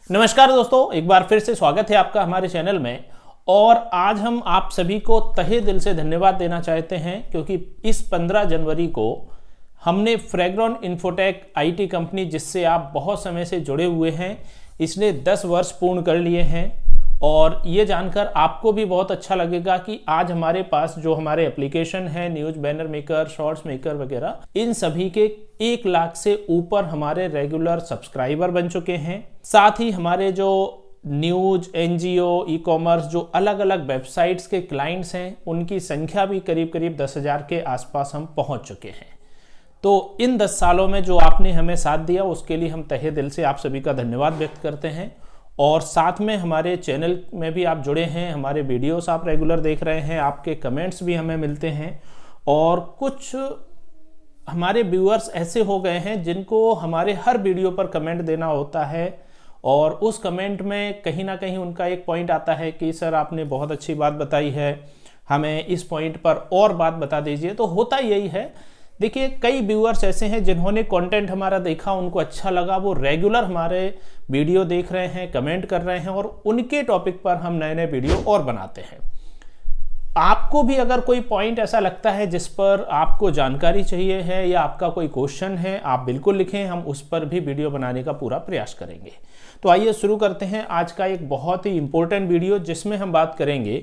नमस्कार दोस्तों, एक बार फिर से स्वागत है आपका हमारे चैनल में। और आज हम आप सभी को तहे दिल से धन्यवाद देना चाहते हैं क्योंकि इस 15 जनवरी को हमने फ्रेग्रॉन इन्फोटेक आईटी कंपनी, जिससे आप बहुत समय से जुड़े हुए हैं, इसने 10 वर्ष पूर्ण कर लिए हैं। और ये जानकर आपको भी बहुत अच्छा लगेगा कि आज हमारे पास जो हमारे एप्लीकेशन है, news banner maker, shorts maker वगैरह, इन सभी के 1 लाख से ऊपर हमारे रेगुलर सब्सक्राइबर बन चुके हैं। साथ ही हमारे जो न्यूज, एनजीओ, ई कॉमर्स, जो अलग अलग वेबसाइट्स के क्लाइंट्स हैं, उनकी संख्या भी करीब करीब 10,000 के आसपास हम पहुंच चुके हैं। तो इन 10 सालों में जो आपने हमें साथ दिया, उसके लिए हम तहे दिल से आप सभी का धन्यवाद व्यक्त करते हैं। और साथ में हमारे चैनल में भी आप जुड़े हैं, हमारे वीडियोस आप रेगुलर देख रहे हैं, आपके कमेंट्स भी हमें मिलते हैं। और कुछ हमारे व्यूअर्स ऐसे हो गए हैं जिनको हमारे हर वीडियो पर कमेंट देना होता है, और उस कमेंट में कहीं ना कहीं उनका एक पॉइंट आता है कि सर आपने बहुत अच्छी बात बताई है, हमें इस पॉइंट पर और बात बता दीजिए। तो होता यही है, देखिए कई व्यूअर्स ऐसे हैं जिन्होंने कंटेंट हमारा देखा, उनको अच्छा लगा, वो रेगुलर हमारे वीडियो देख रहे हैं, कमेंट कर रहे हैं, और उनके टॉपिक पर हम नए नए वीडियो और बनाते हैं। आपको भी अगर कोई पॉइंट ऐसा लगता है जिस पर आपको जानकारी चाहिए है या आपका कोई क्वेश्चन है, आप बिल्कुल लिखें, हम उस पर भी वीडियो बनाने का पूरा प्रयास करेंगे। तो आइए शुरू करते हैं आज का एक बहुत ही इंपॉर्टेंट वीडियो, जिसमें हम बात करेंगे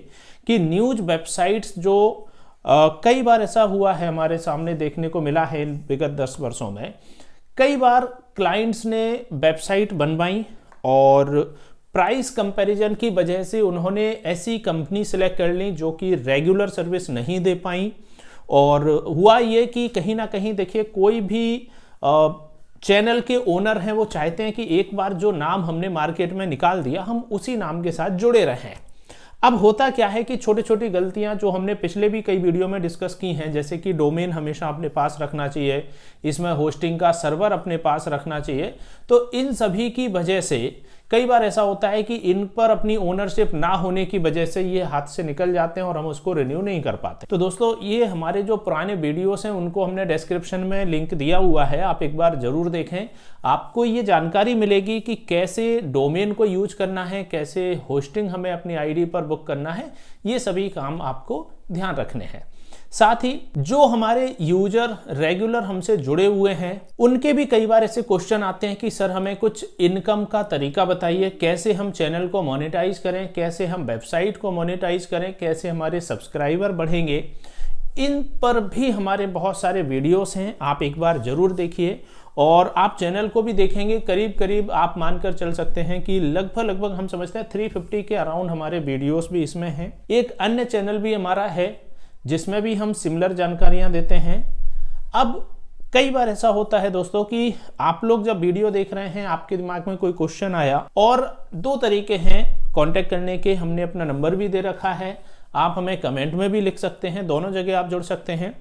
कि न्यूज वेबसाइट्स जो कई बार ऐसा हुआ है, हमारे सामने देखने को मिला है विगत 10 वर्षों में, कई बार क्लाइंट्स ने वेबसाइट बनवाई और प्राइस कंपैरिजन की वजह से उन्होंने ऐसी कंपनी सिलेक्ट कर ली जो कि रेगुलर सर्विस नहीं दे पाई। और हुआ ये कि कहीं ना कहीं देखिए, कोई भी चैनल के ओनर हैं, वो चाहते हैं कि एक बार जो नाम हमने मार्केट में निकाल दिया, हम उसी नाम के साथ जुड़े रहें। अब होता क्या है कि छोटी छोटी गलतियां जो हमने पिछले भी कई वीडियो में डिस्कस की हैं, जैसे कि डोमेन हमेशा अपने पास रखना चाहिए, इसमें होस्टिंग का सर्वर अपने पास रखना चाहिए। तो इन सभी की वजह से कई बार ऐसा होता है कि इन पर अपनी ओनरशिप ना होने की वजह से ये हाथ से निकल जाते हैं और हम उसको रिन्यू नहीं कर पाते। तो दोस्तों, ये हमारे जो पुराने वीडियोस हैं, उनको हमने डिस्क्रिप्शन में लिंक दिया हुआ है, आप एक बार जरूर देखें। आपको ये जानकारी मिलेगी कि कैसे डोमेन को यूज करना है, कैसे होस्टिंग हमें अपनी आईडी पर बुक करना है, ये सभी काम आपको ध्यान रखने हैं। साथ ही जो हमारे यूजर रेगुलर हमसे जुड़े हुए हैं, उनके भी कई बार ऐसे क्वेश्चन आते हैं कि सर हमें कुछ इनकम का तरीका बताइए, कैसे हम चैनल को मोनेटाइज करें, कैसे हम वेबसाइट को मोनेटाइज करें, कैसे हमारे सब्सक्राइबर बढ़ेंगे। इन पर भी हमारे बहुत सारे वीडियोस हैं, आप एक बार जरूर देखिए। और आप चैनल को भी देखेंगे, करीब करीब आप मानकर चल सकते हैं कि लगभग हम समझते हैं 350 के अराउंड हमारे वीडियोस भी इसमें हैं। एक अन्य चैनल भी हमारा है जिसमें भी हम सिमिलर जानकारियां देते हैं। अब कई बार ऐसा होता है दोस्तों कि आप लोग जब वीडियो देख रहे हैं, आपके दिमाग में कोई क्वेश्चन आया, और 2 तरीके हैं कांटेक्ट करने के। हमने अपना नंबर भी दे रखा है, आप हमें कमेंट में भी लिख सकते हैं, दोनों जगह आप जुड़ सकते हैं।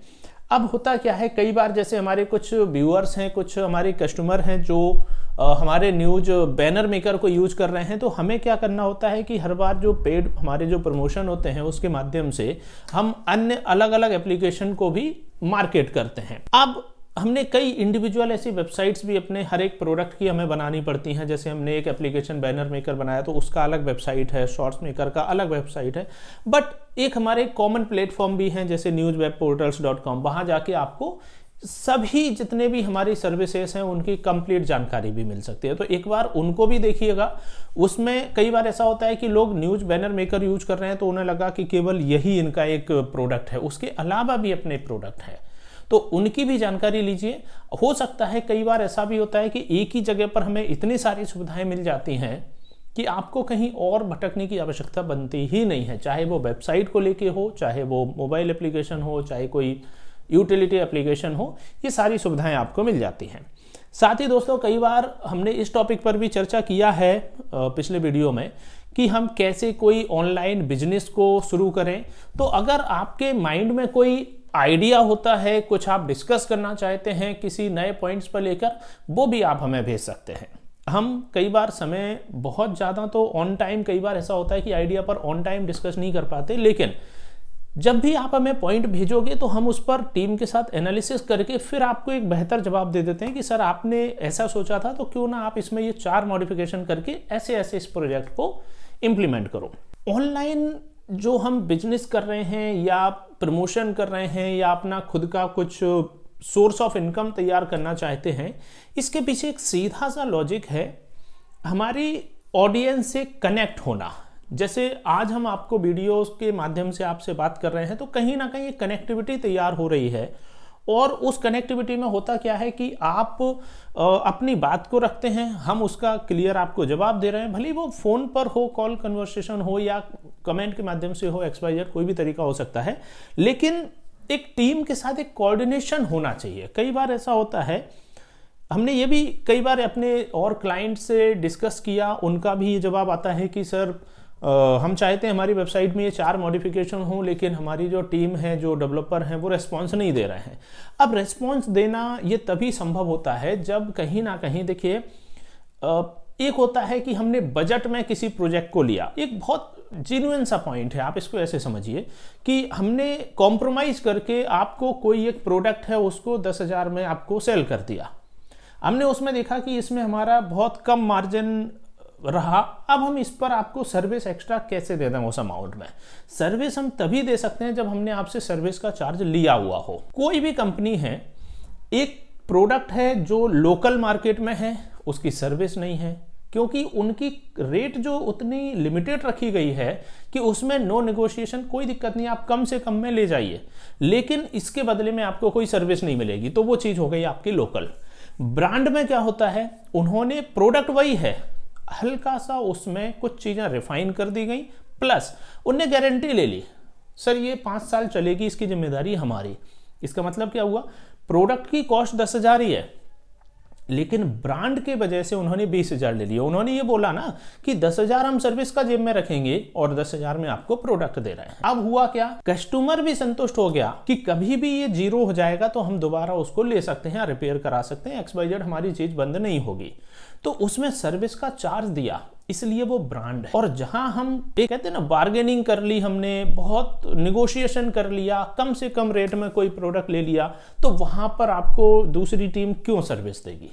अब होता क्या है, कई बार जैसे हमारे कुछ व्यूअर्स हैं, कुछ हमारे कस्टमर हैं जो हमारे न्यूज बैनर मेकर को यूज कर रहे हैं, तो हमें क्या करना होता है कि हर बार जो पेड हमारे जो प्रमोशन होते हैं, उसके माध्यम से हम अन्य अलग अलग एप्लीकेशन को भी मार्केट करते हैं। अब हमने कई इंडिविजुअल ऐसी वेबसाइट्स भी अपने हर एक प्रोडक्ट की हमें बनानी पड़ती हैं। जैसे हमने एक एप्लीकेशन बैनर मेकर बनाया, तो उसका अलग वेबसाइट है, शॉर्ट्स मेकर का अलग वेबसाइट है। बट एक हमारे कॉमन प्लेटफॉर्म भी हैं, जैसे newswebportals.com, वहां जाके आपको सभी जितने भी हमारी सर्विसेज हैं उनकी कंप्लीट जानकारी भी मिल सकती है। तो एक बार उनको भी देखिएगा। उसमें कई बार ऐसा होता है कि लोग न्यूज बैनर मेकर यूज कर रहे हैं, तो उन्हें लगा कि केवल यही इनका एक प्रोडक्ट है, उसके अलावा भी अपने प्रोडक्ट है, तो उनकी भी जानकारी लीजिए। हो सकता है कई बार ऐसा भी होता है कि एक ही जगह पर हमें इतनी सारी सुविधाएं मिल जाती हैं कि आपको कहीं और भटकने की आवश्यकता बनती ही नहीं है, चाहे वो वेबसाइट को लेके हो, चाहे वो मोबाइल एप्लीकेशन हो, चाहे कोई यूटिलिटी एप्लीकेशन हो, ये सारी सुविधाएं आपको मिल जाती हैं। साथ ही दोस्तों, कई बार हमने इस टॉपिक पर भी चर्चा किया है पिछले वीडियो में कि हम कैसे कोई ऑनलाइन बिजनेस को शुरू करें। तो अगर आपके माइंड में कोई आइडिया होता है, कुछ आप डिस्कस करना चाहते हैं किसी नए पॉइंट्स पर लेकर, वो भी आप हमें भेज सकते हैं। हम कई बार समय बहुत ज़्यादा तो ऑन टाइम, कई बार ऐसा होता है कि आइडिया पर ऑन टाइम डिस्कस नहीं कर पाते, लेकिन जब भी आप हमें पॉइंट भेजोगे तो हम उस पर टीम के साथ एनालिसिस करके फिर आपको एक बेहतर जवाब दे देते हैं कि सर आपने ऐसा सोचा था तो क्यों ना आप इसमें ये 4 मॉडिफिकेशन करके ऐसे ऐसे इस प्रोजेक्ट को इम्प्लीमेंट करो। ऑनलाइन जो हम बिजनेस कर रहे हैं या प्रमोशन कर रहे हैं या अपना खुद का कुछ सोर्स ऑफ इनकम तैयार करना चाहते हैं, इसके पीछे एक सीधा सा लॉजिक है, हमारी ऑडियंस से कनेक्ट होना। जैसे आज हम आपको वीडियोस के माध्यम से आपसे बात कर रहे हैं तो कहीं ना कहीं एक कनेक्टिविटी तैयार हो रही है, और उस कनेक्टिविटी में होता क्या है कि आप अपनी बात को रखते हैं, हम उसका क्लियर आपको जवाब दे रहे हैं, भले वो फोन पर हो, कॉल कन्वर्सेशन हो या कमेंट के माध्यम से हो, XYZ कोई भी तरीका हो सकता है, लेकिन एक टीम के साथ एक कोऑर्डिनेशन होना चाहिए। कई बार ऐसा होता है, हमने ये भी कई बार अपने और क्लाइंट से डिस्कस किया, उनका भी ये जवाब आता है कि सर हम चाहते हैं हमारी वेबसाइट में ये 4 मॉडिफिकेशन हो, लेकिन हमारी जो टीम है, जो डेवलपर हैं, वो रेस्पॉन्स नहीं दे रहे हैं। अब रेस्पॉन्स देना ये तभी संभव होता है जब कहीं ना कहीं देखिए, एक होता है कि हमने बजट में किसी प्रोजेक्ट को लिया, एक बहुत जेन्युइन सा पॉइंट है, आप इसको ऐसे समझिए कि हमने कॉम्प्रोमाइज करके आपको कोई एक प्रोडक्ट है उसको 10,000 में आपको सेल कर दिया। हमने उसमें देखा कि इसमें हमारा बहुत कम मार्जिन रहा, अब हम इस पर आपको सर्विस एक्स्ट्रा कैसे दे दें उस अमाउंट में। सर्विस हम तभी दे सकते हैं जब हमने आपसे सर्विस का चार्ज लिया हुआ हो। कोई भी कंपनी है, एक प्रोडक्ट है जो लोकल मार्केट में है, उसकी सर्विस नहीं है, क्योंकि उनकी रेट जो उतनी लिमिटेड रखी गई है कि उसमें नो नेगोशिएशन, कोई दिक्कत नहीं, आप कम से कम में ले जाइए, लेकिन इसके बदले में आपको कोई सर्विस नहीं मिलेगी, तो वो चीज हो गई आपकी लोकल। ब्रांड में क्या होता है, उन्होंने प्रोडक्ट वही है, हल्का सा उसमें कुछ चीजें रिफाइन कर दी गई, प्लस उनने गारंटी ले ली, सर ये 5 साल चलेगी, इसकी जिम्मेदारी हमारी। इसका मतलब क्या हुआ, प्रोडक्ट की कॉस्ट 10,000 ही है, लेकिन ब्रांड के वजह से उन्होंने 20,000 ले लिया। उन्होंने ये बोला ना कि 10,000 हम सर्विस का जेब में रखेंगे और 10,000 में आपको प्रोडक्ट दे रहे हैं। अब हुआ क्या, कस्टमर भी संतुष्ट हो गया कि कभी भी ये 0 हो जाएगा तो हम दोबारा उसको ले सकते हैं, रिपेयर करा सकते हैं, XYZ हमारी चीज बंद नहीं होगी। तो उसमें सर्विस का चार्ज दिया, इसलिए वो ब्रांड है। और जहां हम कहते हैं ना, बार्गेनिंग कर ली, हमने बहुत निगोशिएशन कर लिया, कम से कम रेट में कोई प्रोडक्ट ले लिया, तो वहां पर आपको दूसरी टीम क्यों सर्विस देगी।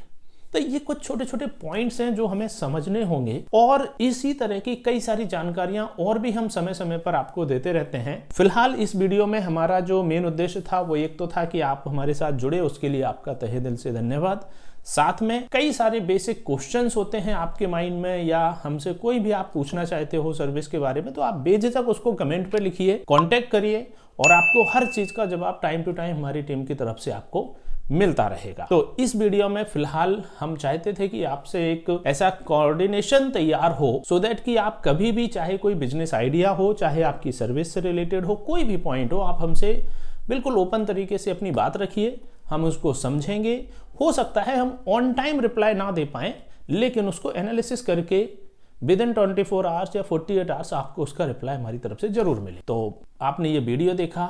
तो ये कुछ छोटे छोटे पॉइंट्स हैं जो हमें समझने होंगे, और इसी तरह की कई सारी जानकारियां और भी हम समय समय पर आपको देते रहते हैं। फिलहाल इस वीडियो में हमारा जो मेन उद्देश्य था वो एक तो था कि आप हमारे साथ जुड़े, उसके लिए आपका तहे दिल से धन्यवाद। साथ में कई सारे बेसिक क्वेश्चंस होते हैं आपके माइंड में, या हमसे कोई भी आप पूछना चाहते हो सर्विस के बारे में, तो आप बेझिझक उसको कमेंट पे लिखिए, कांटेक्ट करिए, और आपको हर चीज का जवाब टाइम टू टाइम हमारी टीम की तरफ से आपको मिलता रहेगा। तो इस वीडियो में फिलहाल हम चाहते थे कि आपसे एक ऐसा कोऑर्डिनेशन तैयार हो, सो दैट कि आप कभी भी, चाहे कोई बिजनेस आइडिया हो, चाहे आपकी सर्विस से रिलेटेड हो, कोई भी पॉइंट हो, आप हमसे बिल्कुल ओपन तरीके से अपनी बात रखिए, हम उसको समझेंगे। हो सकता है हम ऑन टाइम रिप्लाई ना दे पाए, लेकिन उसको एनालिसिस करके विद इन 24 आवर्स या 48 आवर्स आपको उसका रिप्लाई हमारी तरफ से जरूर मिले। तो आपने ये वीडियो देखा,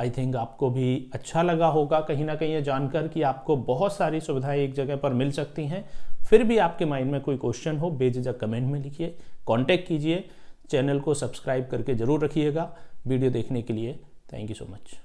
आई थिंक आपको भी अच्छा लगा होगा कहीं ना कहीं ये जानकर कि आपको बहुत सारी सुविधाएं एक जगह पर मिल सकती हैं। फिर भी आपके माइंड में कोई क्वेश्चन हो, बेझिझक कमेंट में लिखिए, कांटेक्ट कीजिए, चैनल को सब्सक्राइब करके जरूर रखिएगा। वीडियो देखने के लिए थैंक यू सो मच।